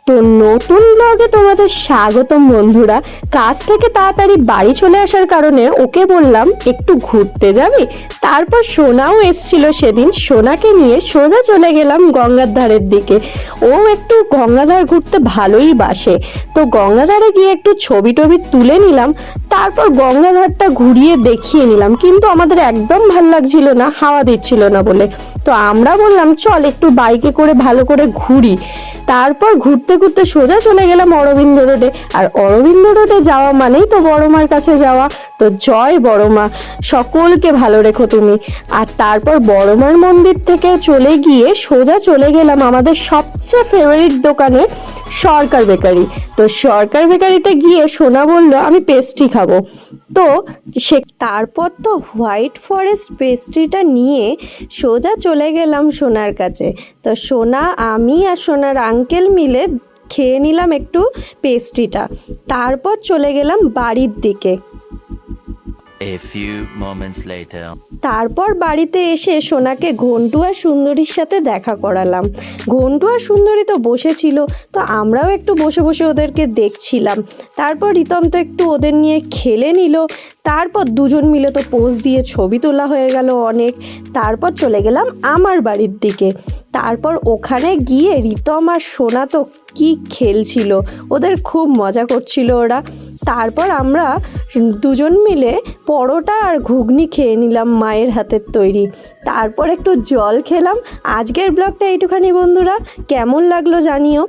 তো নতুন ব্লগে তোমাদের স্বাগতম বন্ধুরা। কাজ থেকে তাড়াতাড়ি বাড়ি চলে আসার কারণে ওকে বললাম একটু ঘুরতে যাবি। তারপর সোনাও এসছিল সেদিন, সোনাকে নিয়ে সোজা চলে গেলাম গঙ্গার ধারের দিকে। ও একটু গঙ্গাধার ঘুরতে ভালোই বাসে, তো গঙ্গাধারে গিয়ে একটু ছবি টবি তুলে নিলাম। তারপর গঙ্গাধারটা ঘুরিয়ে দেখিয়ে নিলাম, কিন্তু আমাদের একদম ভাল লাগছিল না, হাওয়া দিচ্ছিল না বলে। তো আমরা বললাম চল একটু বাইকে করে ভালো করে ঘুরি। তারপর ঘুরতে ঘুরতে সোজা চলে গেলাম অরবিন্দ রোডে। আর অরবিন্দ রোডে যাওয়া মানেই তো বড় মার কাছে যাওয়া। তো জয় বড় মা, সকলকে ভালো রেখো তুমি। আর তারপর বড় মার মন্দির থেকে চলে গিয়ে সোজা চলে গেলাম আমাদের সবচেয়ে ফেভারিট দোকানে, সরকার বেকারি। তো সরকার বেকারিতে গিয়ে সোনা বলল আমি পেস্ট্রি খাবো। তো তারপর তো হোয়াইট ফরেস্ট পেস্ট্রিটা নিয়ে সোজা চলে গেলাম সোনার কাছে। তো সোনা, আমি আর সোনার আঙ্কেল মিলে খেয়ে নিলাম একটু পেস্ট্রিটা। তারপর চলে গেলাম বাড়ির দিকে। A few moments later. তারপর বাড়িতে এসে সোনাকে ঘন্টু আর সুন্দরীর সাথে দেখা করালাম। ঘন্টু আর সুন্দরী তো বসেছিল, তো আমরাও একটু বসে বসে ওদেরকে দেখছিলাম। তারপর রিতম তো একটু ওদের নিয়ে খেলে নিল। তারপর দুজন মিলে তো পোজ দিয়ে ছবি তোলা হয়ে গেল অনেক। তারপর চলে গেলাম আমার বাড়ির দিকে। তারপর ওখানে গিয়ে রিতম আর সোনা তো কি খেলছিল, ওদের খুব মজা করছিল ওরা। তারপর আমরা দুজন মিলে পরোটা আর ঘুগনি খেয়ে নিলাম মায়ের হাতের তৈরি। তারপর একটু জল খেলাম। আজকের ব্লগটা এইটুখানি বন্ধুরা, কেমন লাগলো জানিও।